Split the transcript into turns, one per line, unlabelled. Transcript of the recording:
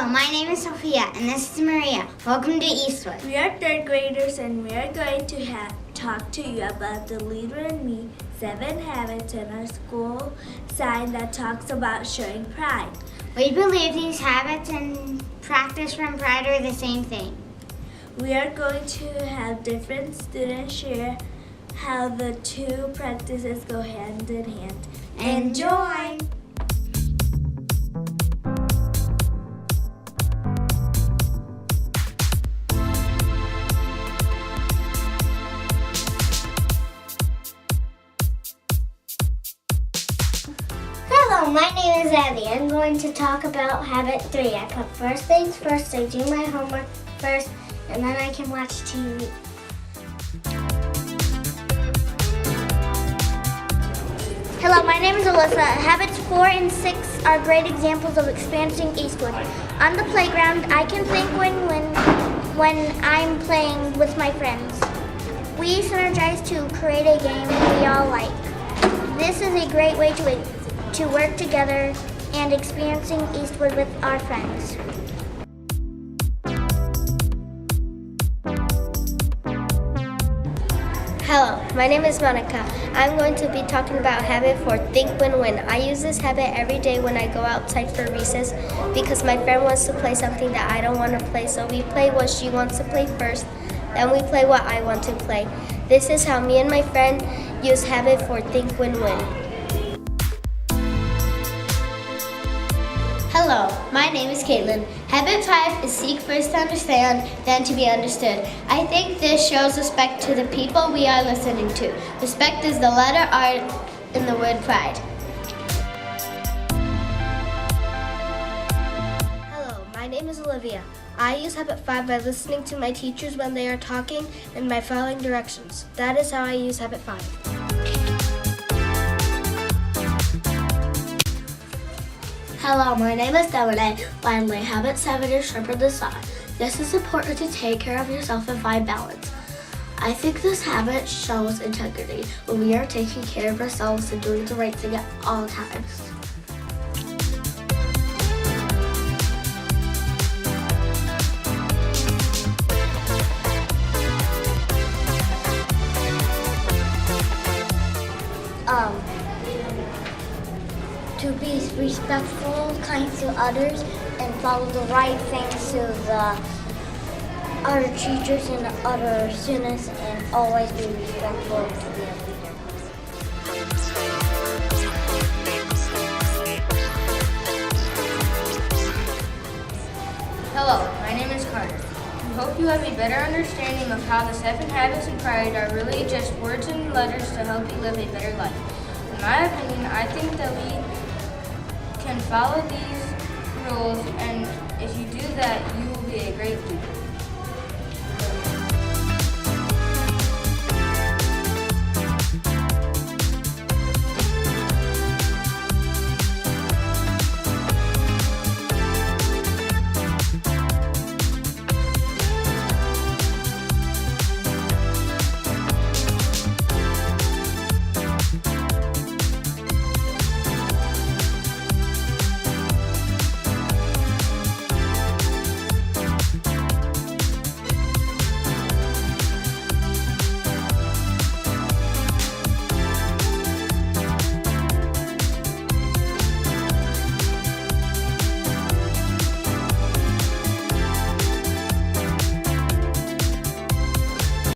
Hello, my name is Sophia, and this is Maria. Welcome to Eastwood.
We are third graders, and we are going to talk to you about the Leader in Me 7 habits and our school sign that talks about showing pride.
We believe these habits and practice from pride are the same thing.
We are going to have different students share how the two practices go hand in hand.
Enjoy! Hello, my name is Abby. I'm going to talk about habit 3. I put first things first. I do my homework first, and then I can watch TV.
Hello, my name is Alyssa. Habits 4 and 6 are great examples of experiencing Eastwood. On the playground, I can think when I'm playing with my friends. We synergize to create a game we all like. This is a great way to work together and experiencing Eastwood with our friends.
Hello, my name is Monica. I'm going to be talking about habit 4, think win-win. I use this habit every day when I go outside for recess because my friend wants to play something that I don't want to play, so we play what she wants to play first, then we play what I want to play. This is how me and my friend use habit 4, think win-win.
Hello, my name is Caitlin. Habit 5 is seek first to understand, then to be understood. I think this shows respect to the people we are listening to. Respect is the letter R in the word pride.
Hello, my name is Olivia. I use habit 5 by listening to my teachers when they are talking and by following directions. That is how I use habit 5.
Hello, my name is Dominic. Finally, habit 7 is sharpen the saw. This is important to take care of yourself and find balance. I think this habit shows integrity when we are taking care of ourselves and doing the right thing at all times.
To be respectful, kind to others, and follow the right things to the other teachers and other students, and always be respectful to the leader.
Hello, my name is Carter. We hope you have a better understanding of how the 7 habits of pride are really just words and letters to help you live a better life. In my opinion, I think that we can follow these rules, and if you do that, you will be a great leader.